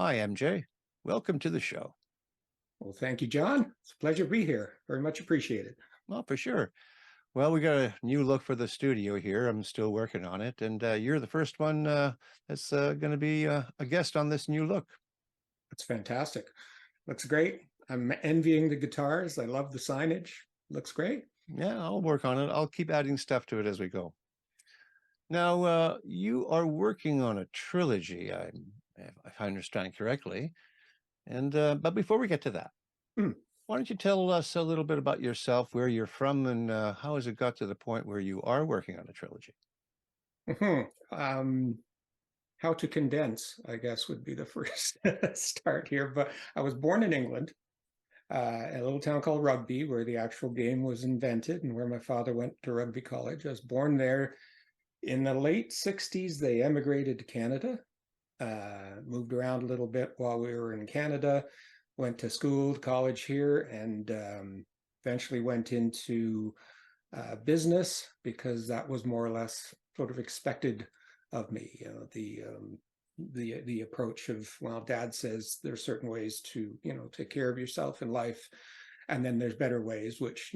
Hi, MJ. Welcome to the show. Well, thank you, John. It's a pleasure to be here. Very much appreciated. Well, for sure. Well, we got a new look for the studio here. I'm still working on it, and you're the first one that's going to be a guest on this new look. It's fantastic. Looks great. I'm envying the guitars. I love the signage. Looks great. Yeah, I'll work on it. I'll keep adding stuff to it as we go. Now, you are working on a trilogy, if I understand correctly. And but before we get to that, Mm. why don't you tell us a little bit about yourself, where you're from, and how has it got to the point where you are working on a trilogy? Mhm. How to condense, I guess, would be the first start here. But I was born in England, a little town called Rugby, where the actual game was invented and where my father went to rugby college. I was born there. In the late 60s, they emigrated to Canada, moved around a little bit while we were in Canada, went to school, college here, and eventually went into business because that was more or less sort of expected of me. The approach of, well, Dad says there's certain ways to take care of yourself in life, and then there's better ways, which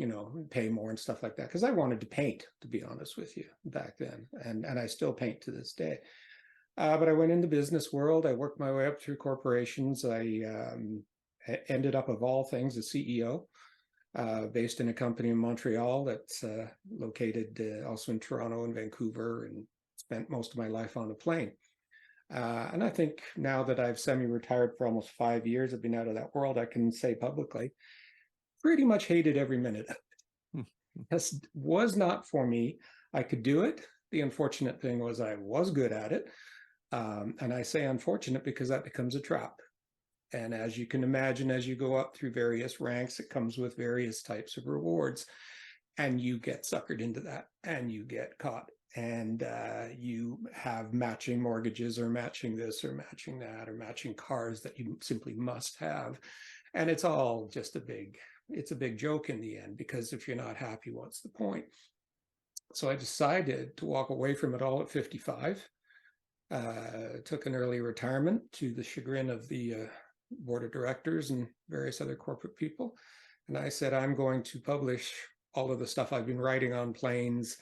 pay more and stuff like that. Because I wanted to paint, to be honest with you, back then, and I still paint to this day. But I went in the business world. I worked my way up through corporations. I ended up, of all things, a CEO, based in a company in Montreal that's located also in Toronto and Vancouver, and spent most of my life on a plane. And I think now that I've semi-retired for almost 5 years, I've been out of that world, I can say publicly, pretty much hated every minute. This was not for me. I could do it. The unfortunate thing was I was good at it. And I say unfortunate because that becomes a trap. And as you can imagine, as you go up through various ranks, it comes with various types of rewards. And you get suckered into that and you get caught. And you have matching mortgages or matching this or matching that or matching cars that you simply must have. And it's all just it's a big joke in the end, because if you're not happy, what's the point? So I decided to walk away from it all at 55. Took an early retirement to the chagrin of the board of directors and various other corporate people. And I said, I'm going to publish all of the stuff I've been writing on planes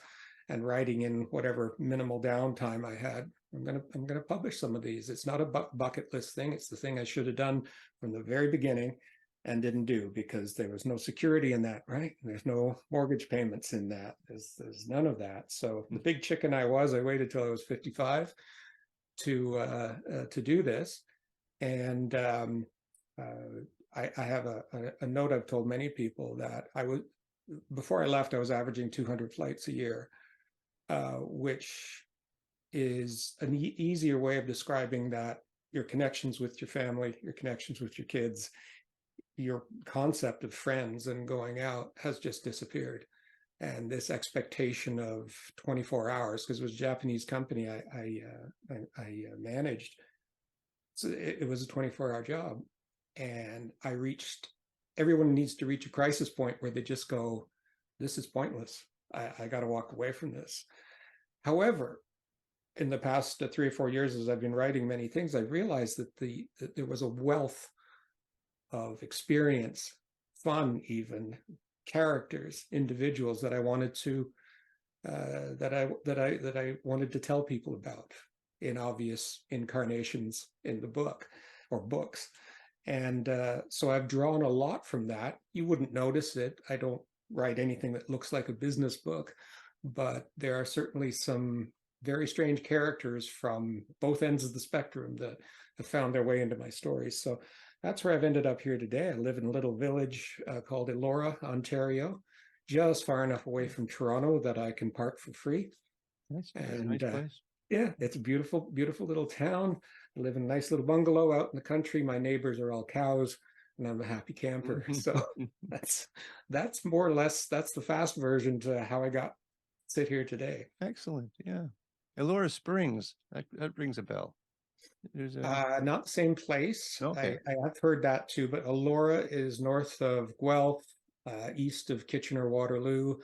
and writing in whatever minimal downtime I had. I'm gonna publish some of these. It's not a bucket list thing. It's the thing I should have done from the very beginning and didn't do, because there was no security in that, right? There's no mortgage payments in that. There's none of that. So the big chicken I waited till I was 55 to do this. And I have a note I've told many people that before I left, I was averaging 200 flights a year, which is an easier way of describing that your connections with your family, your connections with your kids, your concept of friends and going out has just disappeared. And this expectation of 24 hours, because it was a Japanese company I managed, so it was a 24-hour job. And everyone needs to reach a crisis point where they just go, this is pointless. I got to walk away from this. However, in the past 3 or 4 years, as I've been writing many things, I realized that there was a wealth of experience, fun, even characters, individuals that I wanted to that I wanted to tell people about in obvious incarnations in the book or books. And so I've drawn a lot from that. You wouldn't notice it. I don't write anything that looks like a business book, but there are certainly some very strange characters from both ends of the spectrum that have found their way into my stories. So that's where I've ended up here today. I live in a little village called Elora, Ontario, just far enough away from Toronto that I can park for free. That's a very nice place. Yeah, it's a beautiful, beautiful little town. I live in a nice little bungalow out in the country. My neighbors are all cows, and I'm a happy camper. So that's more or less, that's the fast version to how I got sit here today. Excellent. Yeah. Elora Springs, that rings a bell. Not the same place. Okay. I have heard that too, but Elora is north of Guelph, east of Kitchener-Waterloo,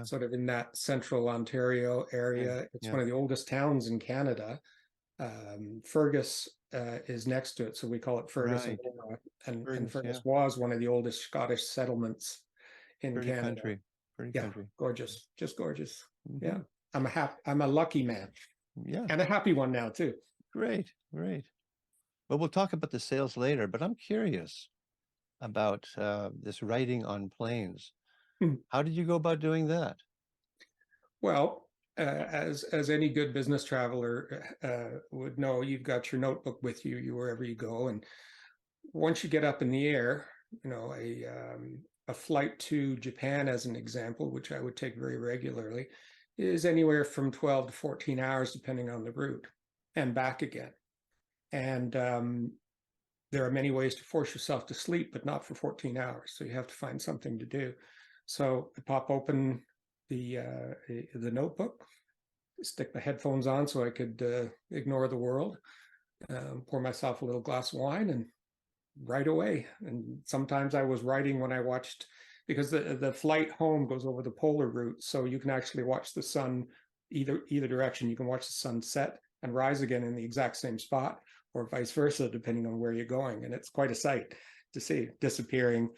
sort of in that central Ontario area. It's one of the oldest towns in Canada. Fergus is next to it, so we call it Fergus. Right. And Fergus, Fergus yeah. was one of the oldest Scottish settlements in Pretty Canada. country. Pretty Yeah, country. gorgeous, just gorgeous. Yeah, Hmm. I'm a lucky man Yeah. and a happy one now too. Great. Great. Well, we'll talk about the sales later, but I'm curious about this writing on planes. Hmm. How did you go about doing that? Well, as any good business traveler would know, you've got your notebook with you wherever you go, and once you get up in the air, you know, a flight to Japan, as an example, which I would take very regularly, is anywhere from 12 to 14 hours, depending on the route, and back again. And there are many ways to force yourself to sleep, but not for 14 hours. So you have to find something to do. So I pop open the notebook, stick the headphones on so I could ignore the world, pour myself a little glass of wine, and right away. And sometimes I was writing when I watched, because the flight home goes over the polar route, so you can actually watch the sun either direction. You can watch the sun set and rise again in the exact same spot, or vice versa, depending on where you're going. And it's quite a sight to see, disappearing.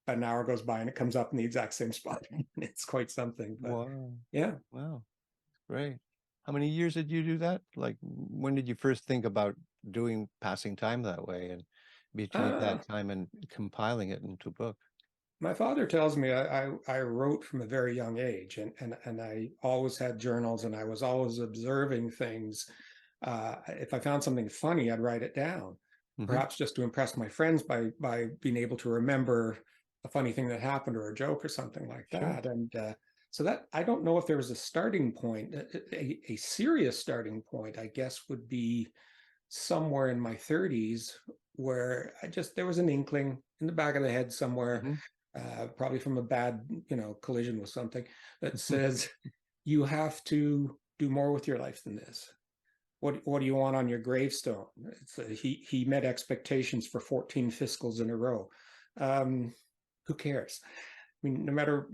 An hour goes by and it comes up in the exact same spot. It's quite something. But Wow. yeah. Wow. Great. How many years did you do that? Like, when did you first think about doing passing time that way, and between Uh, that time and compiling it into a book? My father tells me I wrote from a very young age, and I always had journals, and I was always observing things. If I found something funny, I'd write it down, Hmm. perhaps just to impress my friends by being able to remember a funny thing that happened or a joke or something like Sure. that. And so that, I don't know if there was a starting point, a serious starting point, I guess, would be somewhere in my 30s, where there was an inkling in the back of the head somewhere, Hmm. probably from a bad, collision with something, that says you have to do more with your life than this. What do you want on your gravestone? He met expectations for 14 fiscals in a row. Who cares? I mean, no matter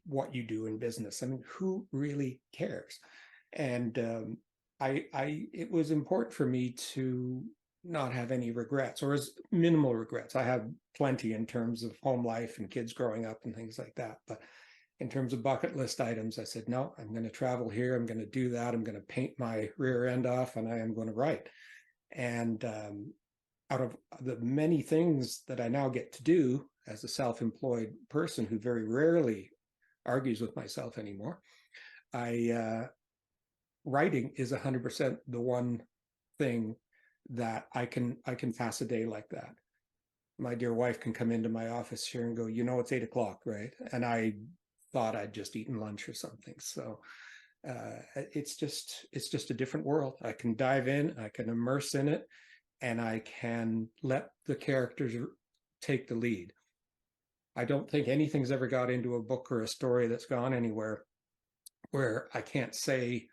what you do in business, I mean, who really cares? And it was important for me to not have any regrets, or as minimal regrets. I had plenty in terms of home life and kids growing up and things like that. But in terms of bucket list items, I said, no, I'm going to travel here. I'm going to do that. I'm going to paint my rear end off, and I am going to write. And out of the many things that I now get to do as a self-employed person who very rarely argues with myself anymore, writing is 100% the one thing that I can pass a day like that. My dear wife can come into my office here and go, it's 8 o'clock, right? And I thought I'd just eaten lunch or something. So it's just a different world. I can dive in, I can immerse in it, and I can let the characters take the lead. I don't think anything's ever got into a book or a story that's gone anywhere where I can't say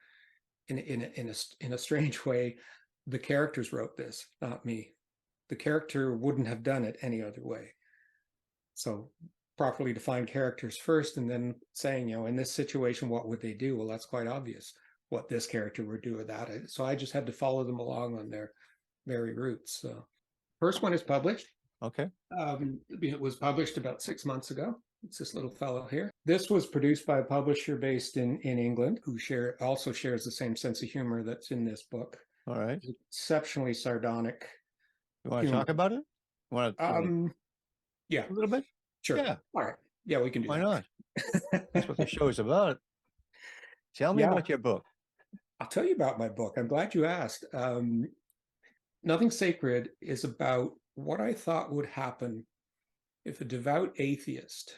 in a strange way, the characters wrote this, not me. The character wouldn't have done it any other way. So properly define characters first, and then saying, in this situation, what would they do? Well, that's quite obvious what this character would do with that. So I just had to follow them along on their very roots. So first one is published. Okay. It was published about 6 months ago. It's this little fellow here. This was produced by a publisher based in England, who also shares the same sense of humor that's in this book. All right. Exceptionally sardonic You want to humor. talk about it? You want Yeah, a little bit? sure. Yeah. All right. Yeah, we can do Why that. not? That's what the show is about. Tell me Yeah, about your book. I'll tell you about my book. I'm glad you asked. Nothing Sacred is about what I thought would happen if a devout atheist,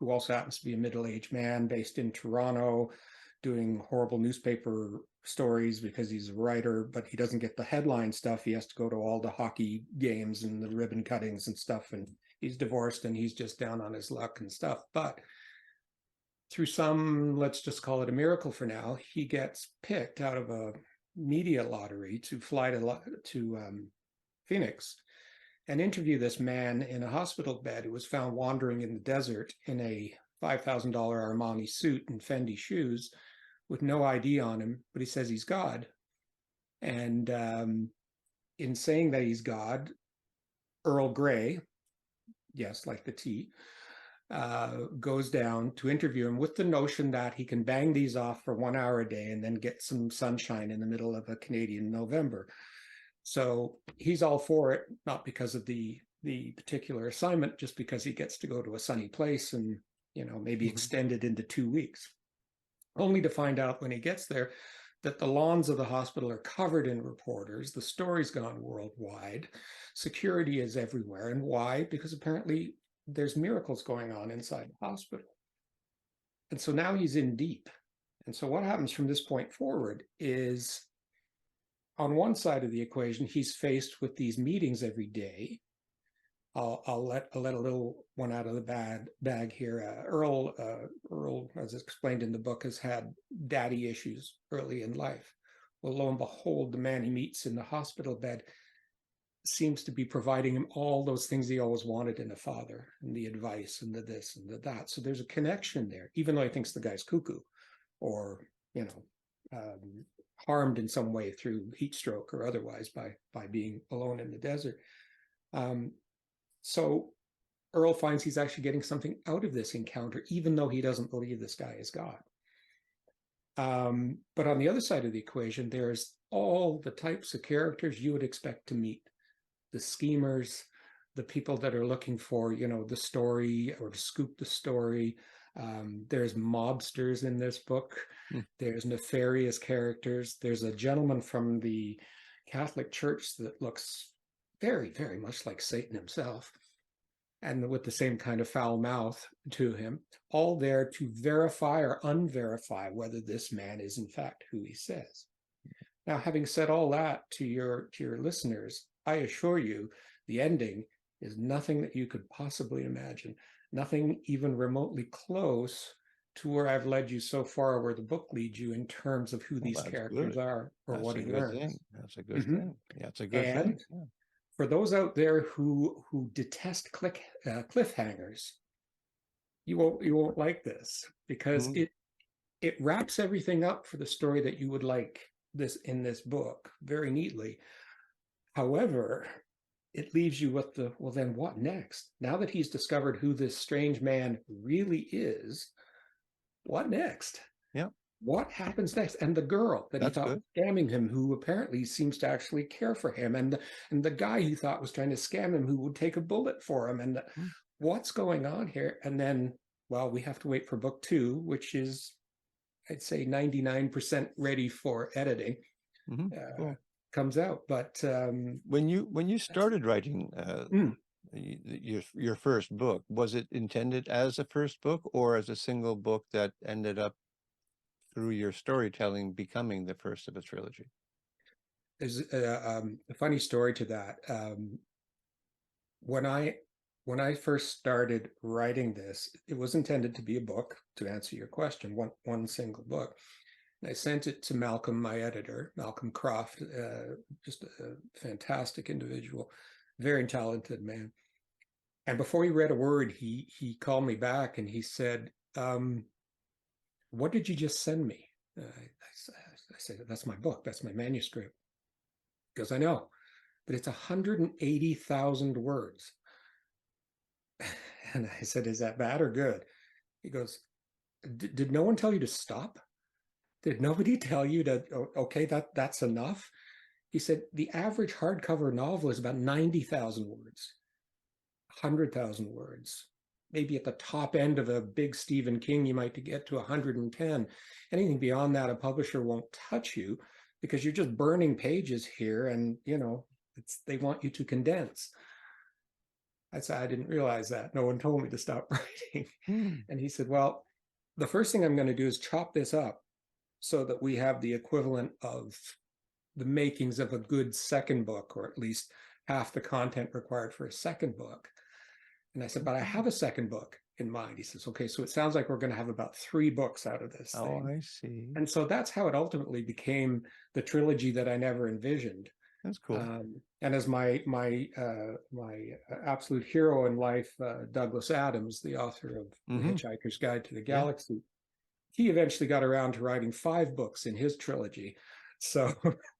who also happens to be a middle-aged man based in Toronto, doing horrible newspaper stories because he's a writer, but he doesn't get the headline stuff. He has to go to all the hockey games and the ribbon cuttings and stuff, and he's divorced and he's just down on his luck and stuff. But through some, let's just call it a miracle for now, he gets picked out of a media lottery to fly to Phoenix and interview this man in a hospital bed who was found wandering in the desert in a $5,000 Armani suit and Fendi shoes with no ID on him, but he says he's God. And in saying that he's God, Earl Grey, yes, like the tea, goes down to interview him with the notion that he can bang these off for 1 hour a day and then get some sunshine in the middle of a Canadian November. So he's all for it, not because of the particular assignment, just because he gets to go to a sunny place and, you know, maybe extend it into 2 weeks, only to find out when he gets there that the lawns of the hospital are covered in reporters. The story's gone worldwide. Security is everywhere. And why? Because apparently there's miracles going on inside the hospital. And so now he's in deep. And so what happens from this point forward is, on one side of the equation, he's faced with these meetings every day. I'll let a little one out of the bag here. Earl, as explained in the book, has had daddy issues early in life. Well, lo and behold, the man he meets in the hospital bed seems to be providing him all those things he always wanted in a father, and the advice and the this and the that. So there's a connection there, even though he thinks the guy's cuckoo or, you know, harmed in some way through heat stroke or otherwise by being alone in the desert. So Earl finds he's actually getting something out of this encounter, even though he doesn't believe this guy is God. But on the other side of the equation, there's all the types of characters you would expect to meet. The schemers, the people that are looking for, you know, the story or to scoop the story. There's mobsters in this book. There's nefarious characters. There's a gentleman from the Catholic Church that looks very, very much like Satan himself, and with the same kind of foul mouth to him, all there to verify or unverify whether this man is in fact who he says. Now, having said all that to your listeners, I assure you the ending is nothing that you could possibly imagine, nothing even remotely close to where I've led you so far, where the book leads you in terms of who these characters are or what he learns. That's a good thing. Yeah, it's a good thing. Yeah. For those out there who detest cliffhangers, you won't like this, because it wraps everything up for the story that you would like this in this book very neatly. However, it leaves you with the, well, then what next? Now that he's discovered who this strange man really is, what next? Yeah. What happens next? And the girl that he thought was scamming him, who apparently seems to actually care for him, and the guy he thought was trying to scam him, who would take a bullet for him, and what's going on here? And then, well, we have to wait for book 2, which is, I'd say, 99% ready for editing. Cool. Comes out. But when you started writing your first book, was it intended as a first book or as a single book that ended up, through your storytelling, becoming the first of a trilogy? There's a funny story to that. When I first started writing this, it was intended to be a book, to answer your question, one single book. And I sent it to Malcolm, my editor, Malcolm Croft, just a fantastic individual, very talented man. And before he read a word, he called me back and he said, what did you just send me? I said, that's my book. That's my manuscript. He goes, I know, but it's 180,000 words. And I said, is that bad or good? He goes, did no one tell you to stop? Did nobody tell you to, okay, that's enough? He said, the average hardcover novel is about 90,000 words, 100,000 words. Maybe at the top end of a big Stephen King, you might get to 110. Anything beyond that, a publisher won't touch you, because you're just burning pages here, and, you know, they want you to condense. I said, I didn't realize that. No one told me to stop writing. And he said, well, the first thing I'm going to do is chop this up so that we have the equivalent of the makings of a good second book, or at least half the content required for a second book. And I said, but I have a second book in mind. He says, okay, so it sounds like we're going to have about 3 books out of this thing. I see. And so that's how it ultimately became the trilogy that I never envisioned. That's cool. And as my absolute hero in life, Douglas Adams, the author of The Hitchhiker's Guide to the Galaxy, he eventually got around to writing 5 books in his trilogy. So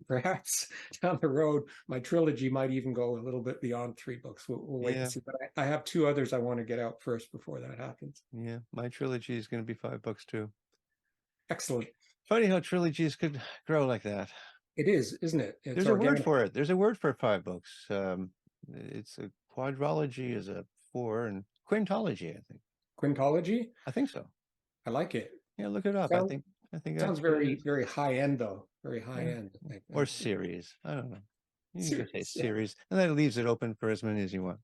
perhaps down the road, my trilogy might even go a little bit beyond 3 books. We'll wait and Yeah, see. But I have 2 others I want to get out first before that happens. yeah. My trilogy is going to be 5 books too. Excellent. Funny how trilogies could grow like that. It is, isn't it? It's There's a word organic. for it. There's a word for 5 books. It's a quadrology is a 4, and quintology, I think. Quintology. I think so. I like it. Yeah, look it up. Sounds I think sounds that's what it very, is. very high end though. Very high Yeah. end. Like Or series. I don't know. You can just say series. Yeah. series, and that leaves it open for as many as you want.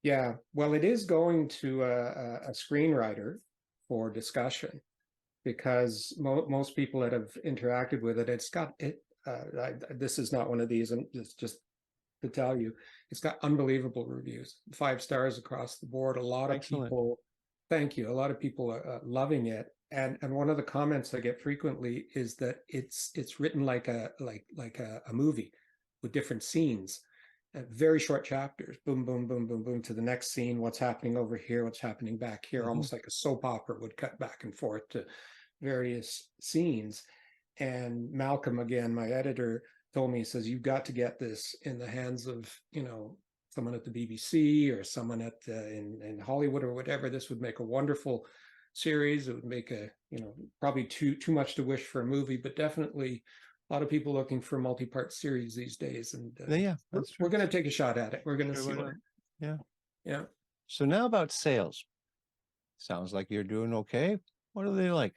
Yeah. Well, it is going to a screenwriter for discussion because most people that have interacted with it, it's got it. This is not one of these, and it's just to tell you, it's got unbelievable reviews, 5 stars across the board. A lot of Excellent. people, thank you. A lot of people are loving it, and one of the comments I get frequently is that it's written like a movie with different scenes, very short chapters. Boom, boom, boom, boom, boom to the next scene. What's happening over here? What's happening back here? Mhm. Almost like a soap opera would cut back and forth to various scenes. And Malcolm, again, my editor, told me, he says, you've got to get this in the hands of, someone at the BBC or someone at in Hollywood or whatever. This would make a wonderful series. It would make probably too much to wish for a movie, but definitely a lot of people looking for a multi-part series these days. And Yeah, that's true. we're going to take a shot at it. We're going to Sure, see why what. not? Yeah. Yeah. So now about sales. Sounds like you're doing okay. What are they like?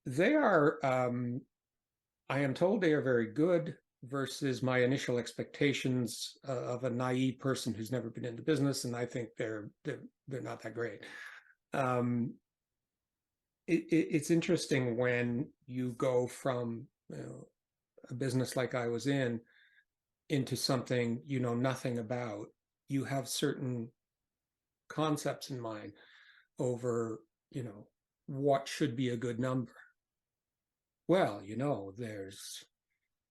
They are, I am told they are very good versus my initial expectations of a naive person who's never been into business, and I think they're not that great. It's interesting when you go from a business like I was in into something you know nothing about. You have certain concepts in mind over what should be a good number. Well, there's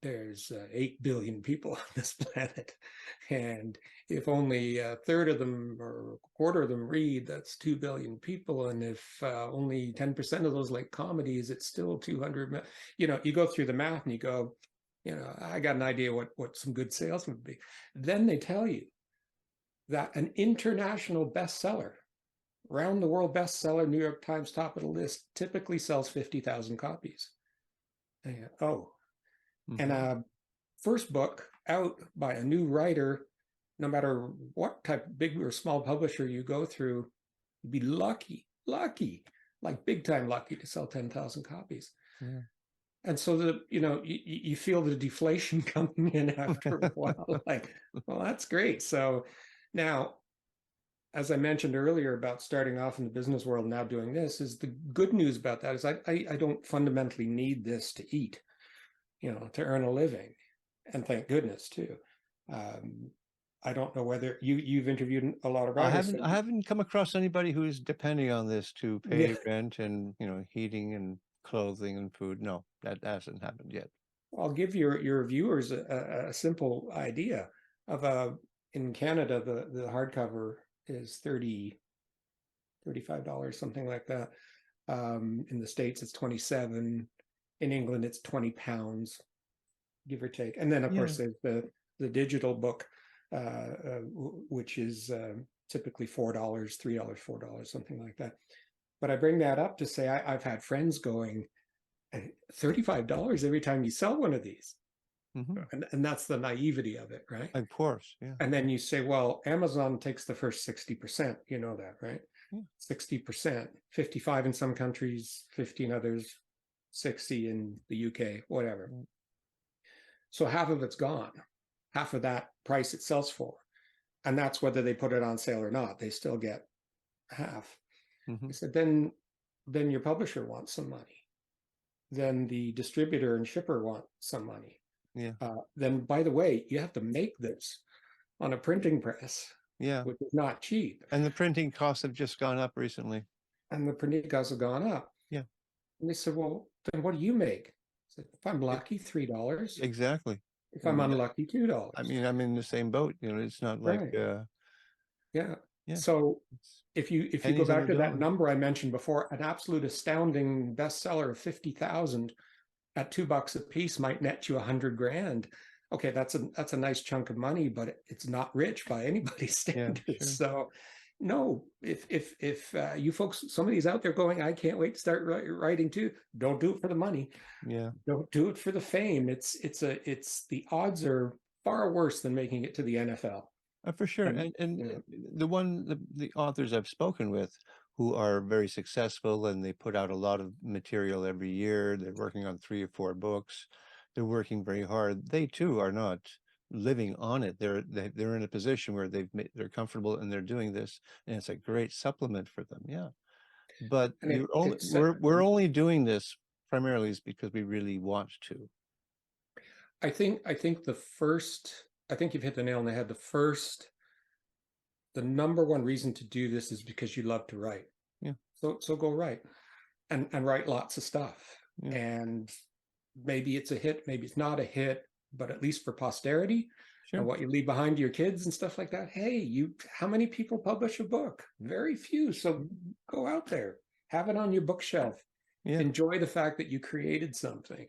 8 billion people on this planet, and if only a third of them or a quarter of them read, that's 2 billion people. And if only 10% of those like comedies, it's still 200. You go through the math and you go, I got an idea what some good sales would be. Then they tell you that an international bestseller, round the world bestseller, New York Times top of the list, typically sells 50,000 copies. Oh, and a first book out by a new writer, no matter what type, big or small publisher you go through, you'd be lucky, like big time lucky to sell 10,000 copies. Yeah. And so you feel the deflation coming in after a while. Like, well, that's great. So now, as I mentioned earlier about starting off in the business world, now doing this, is the good news about that is I don't fundamentally need this to eat, to earn a living, and thank goodness too. I don't know whether you've interviewed a lot of writers. I haven't come across anybody who's depending on this to pay Yeah, rent and heating and clothing and food. No, that hasn't happened yet. I'll give your viewers a simple idea of in Canada, the hardcover is $35, something like that. In the States, it's 27. In England, it's 20 pounds, give or take. And then, of course, there's the digital book, which is typically $4, $3, $4, something like that. But I bring that up to say I've had friends going, $35 every time you sell one of these. And that's the naivety of it, right? Of course, yeah. And then you say, well, Amazon takes the first 60%. You know that, right? 60%, 55 in some countries, 50 in others, 60 in the UK, whatever. So half of it's gone, half of that price it sells for. And that's whether they put it on sale or not. They still get half. I said, then your publisher wants some money. Then the distributor and shipper want some money. Yeah. Then, by the way, you have to make this on a printing press, which is not cheap. And the printing costs have just gone up recently. And the printing costs have gone up. Yeah. And they said, well, then what do you make? I said, if I'm lucky, $3. Exactly. If I'm unlucky, $2. I mean, I'm in the same boat. It's not like yeah. So if you go back to that number I mentioned before, an absolute astounding bestseller of 50,000 at $2 a piece might net you 100 grand. Okay, that's a nice chunk of money, but it's not rich by anybody's Yeah, standards. sure. So no, if you folks, somebody's out there going, I can't wait to start writing too, don't do it for the money. Yeah. Don't do it for the fame. It's the odds are far worse than making it to the NFL. For sure. And And you know, the authors I've spoken with who are very successful and they put out a lot of material every year, they're working on 3 or 4 books, they're working very hard. They too are not living on it. They're in a position where they're comfortable and they're doing this, and it's a great supplement for them. Yeah. But and you're only it's we're only doing this primarily is because we really want to. I think I think you've hit the nail on the head. The number one reason to do this is because you love to write. Yeah. So go write and write lots of stuff. Yeah. And maybe it's a hit, maybe it's not a hit, but at least for posterity Sure. and what you leave behind to your kids and stuff like that. Hey, how many people publish a book? Very few. So go out there, have it on your bookshelf. Yeah. Enjoy the fact that you created something.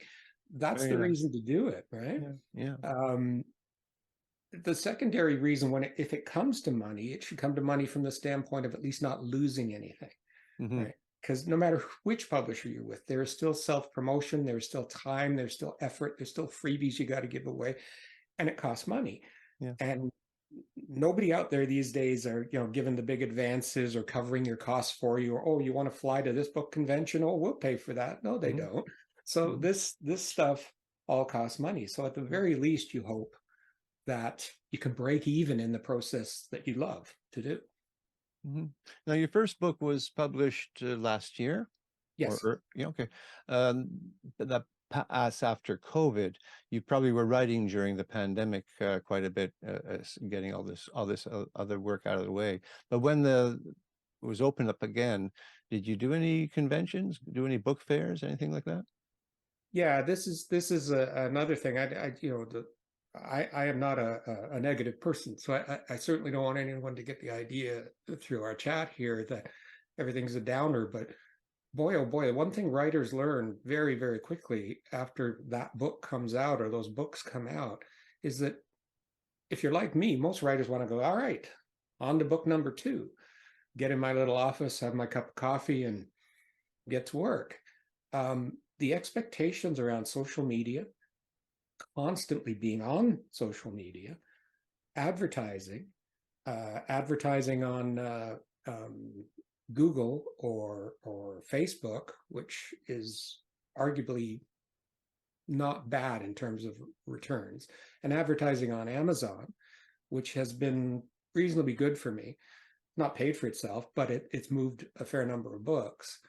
That's Very the nice. reason to do it, right? Yeah. Yeah. The secondary reason, if it comes to money, it should come to money from the standpoint of at least not losing anything, Mm-hmm. right? Because no matter which publisher you're with, there is still self-promotion, there's still time, there's still effort, there's still freebies you got to give away, and it costs money. Yeah. And nobody out there these days are, giving the big advances or covering your costs for you, or, oh, you want to fly to this book convention? Oh, we'll pay for that. No, they Mm-hmm. don't. So Mm-hmm. this stuff all costs money. So at the very least, you hope that you can break even in the process that you love to do. Mm-hmm. Now, your first book was published last year, Yes. yeah, okay. Um, but that pass after COVID, you probably were writing during the pandemic quite a bit, getting all this other work out of the way. But when it was opened up again, did you do any conventions, do any book fairs, anything like that? Yeah, this is another thing. I am not a negative person, so I certainly don't want anyone to get the idea through our chat here that everything's a downer. But boy, oh boy, one thing writers learn very, very quickly after that book comes out or those books come out is that if you're like me, most writers want to go, all right, on to book number 2, get in my little office, have my cup of coffee, and get to work. The expectations around social media, constantly being on social media, advertising, advertising on Google or Facebook, which is arguably not bad in terms of returns, and advertising on Amazon, which has been reasonably good for me. Not paid for itself, but it's moved a fair number of books.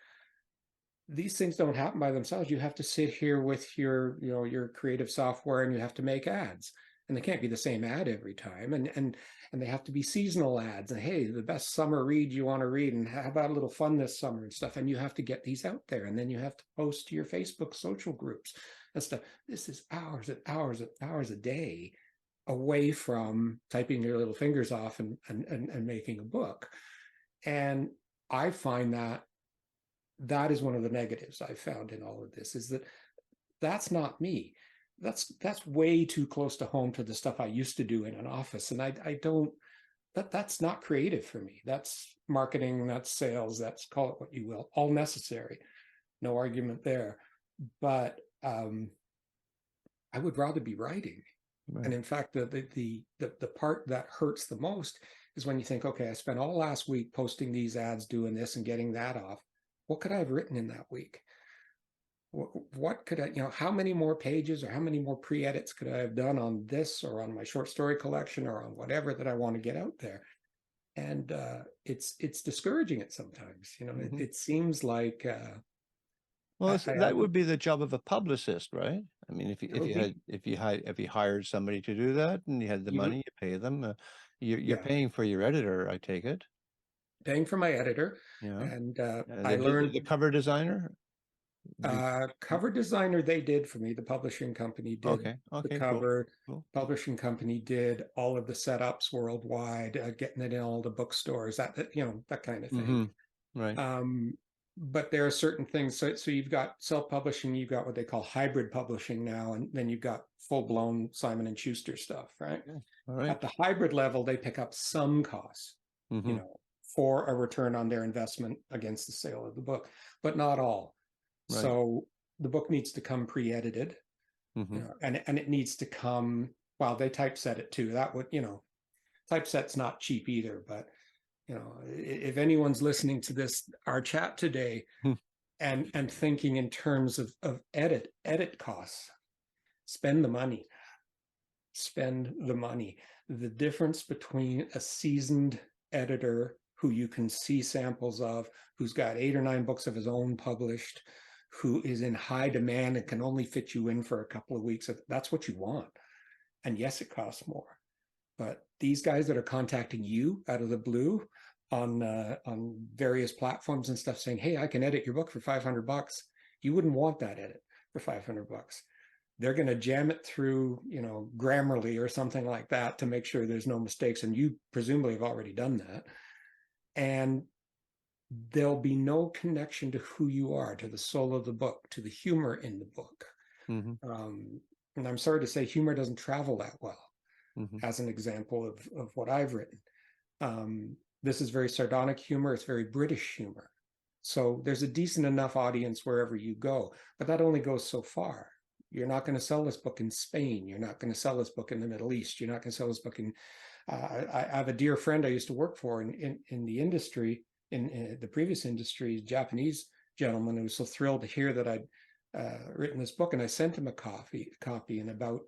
These things don't happen by themselves. You have to sit here with your creative software and you have to make ads, and they can't be the same ad every time, and they have to be seasonal ads, and hey, the best summer read you want to read, and how about a little fun this summer and stuff, and you have to get these out there, and then you have to post to your Facebook social groups and stuff. This is hours and hours and hours a day away from typing your little fingers off and making a book. And I find that is one of the negatives I've found in all of this, is that that's not me. That's way too close to home to the stuff I used to do in an office. And I don't, that's not creative for me. That's marketing, that's sales, that's, call it what you will, all necessary. No argument there. But I would rather be writing. Right. And in fact, the part that hurts the most is when you think, okay, I spent all last week posting these ads, doing this and getting that off. What could I have written in that week? What could I, how many more pages or how many more pre-edits could I have done on this or on my short story collection or on whatever that I want to get out there? And it's discouraging it sometimes. Mm-hmm. It seems like Well, that would be the job of a publicist, right? I mean, if you hired somebody to do that and you had the money, you pay them. You're yeah, paying for your editor, I take it. paying for my editor, Yeah. and I learned The cover designer. cover designer. They did for me. The publishing company did Okay. the Okay. cover. Cool. Publishing company did all of the setups worldwide, getting it in all the bookstores. That kind of thing. Mm-hmm. Right. but there are certain things. So you've got self-publishing, you've got what they call hybrid publishing now, and then you've got full-blown Simon and Schuster stuff, right? Yeah. All right. At the hybrid level, they pick up some costs, Mm-hmm. for a return on their investment against the sale of the book, but not all. Right. So the book needs to come pre-edited, Mm-hmm. and it needs to come. Well, they typeset it too. That would, typeset's not cheap either. But if anyone's listening to this, our chat today, and thinking in terms of edit costs, spend the money. Spend the money. The difference between a seasoned editor who you can see samples of, who's got 8 or 9 books of his own published, who is in high demand and can only fit you in for a couple of weeks, that's what you want. And yes, it costs more. But these guys that are contacting you out of the blue on various platforms and stuff saying, hey, I can edit your book for $500, you wouldn't want that edit for $500. They're going to jam it through, Grammarly or something like that to make sure there's no mistakes. And you presumably have already done that. And there'll be no connection to who you are, to the soul of the book, to the humor in the book. Mm-hmm. And I'm sorry to say, humor doesn't travel that well, Mm-hmm. as an example of what I've written. This is very sardonic humor. It's very British humor. So there's a decent enough audience wherever you go, but that only goes so far. You're not going to sell this book in Spain. You're not going to sell this book in the Middle East. You're not going to sell this book in. I have a dear friend I used to work for in the industry, in the previous industry, Japanese gentleman who was so thrilled to hear that I'd written this book, and I sent him a copy. And about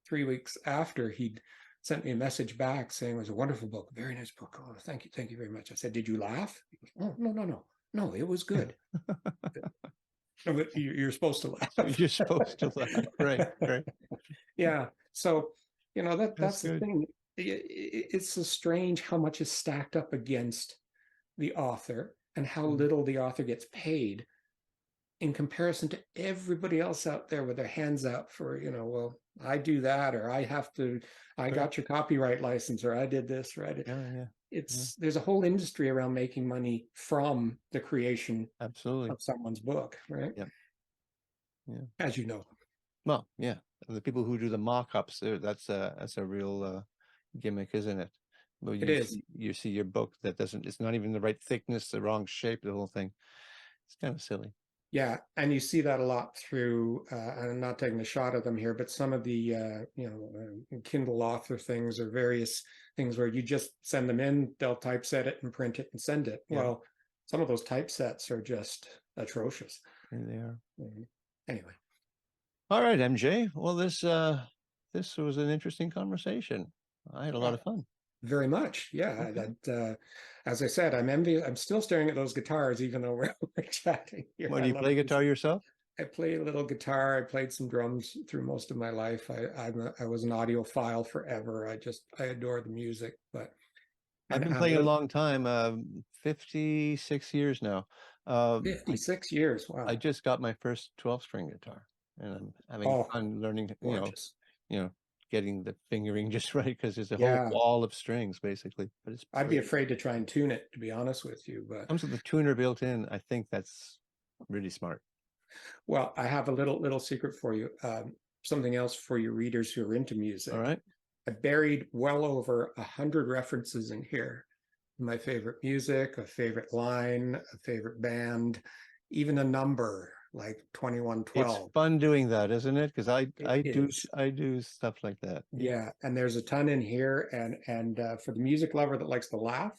3 weeks after, he'd sent me a message back saying it was a wonderful book, very nice book. Oh, thank you very much. I said, did you laugh? He goes, oh, no, it was good. No, but you're supposed to laugh. You're supposed to laugh. Right. Yeah. So, that's the good. thing. It's so strange how much is stacked up against the author and how little the author gets paid in comparison to everybody else out there with their hands out for, well, I do that, or I got your copyright license, or I did this, right? Yeah. There's a whole industry around making money from the creation Absolutely. of someone's book, right? Yep. Yeah. As you know. Well, yeah. The people who do the mock-ups, that's a real gimmick, isn't it? Well, It is. you see your book that it's not even the right thickness, the wrong shape, the whole thing. It's kind of silly. Yeah, and you see that a lot through, and I'm not taking a shot at them here, but some of the, Kindle author things or various things where you just send them in, they'll typeset it and print it and send it. Yeah. Well, some of those typesets are just atrocious. There they are. Anyway. All right, MJ. Well, this was an interesting conversation. I had a lot of fun. Very much. Yeah. That, as I said, I'm still staring at those guitars, even though we're chatting here. What, do you play guitar yourself? I play a little guitar. I played some drums through most of my life. I was an audiophile forever. I adore the music, but I've been playing a long time, 56 years now. 56 years. Wow. I just got my first 12-string guitar, and I'm having fun learning, gorgeous. Getting the fingering just right, because there's a whole wall of strings basically. But I'd be afraid to try and tune it, to be honest with you. But comes with the tuner built in. I think that's really smart. Well, I have a little secret for you. Something else for your readers who are into music. All right. I buried well over 100 references in here. My favorite music, a favorite line, a favorite band, even a number like 2112. It's fun doing that, isn't it? Because I do stuff like that. Yeah, and there's a ton in here, and for the music lover that likes to laugh,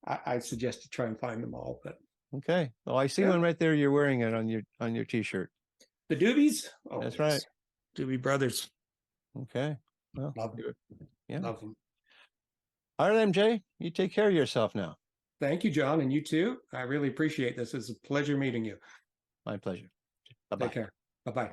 I suggest you try and find them all. But okay, well, I see one right there. You're wearing it on your T-shirt. The Doobies. Oh, that's right. Doobie Brothers. Okay, well, love them. Yeah, love them. All right, MJ, you take care of yourself now. Thank you, John, and you too. I really appreciate this. It's a pleasure meeting you. My pleasure. Bye-bye. Take care. Bye-bye.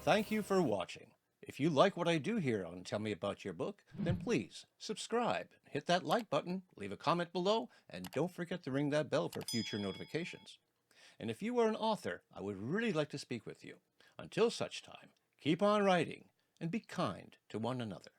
Thank you for watching. If you like what I do here on Tell Me About Your Book, then please subscribe, hit that like button, leave a comment below, and don't forget to ring that bell for future notifications. And if you are an author, I would really like to speak with you. Until such time, keep on writing and be kind to one another.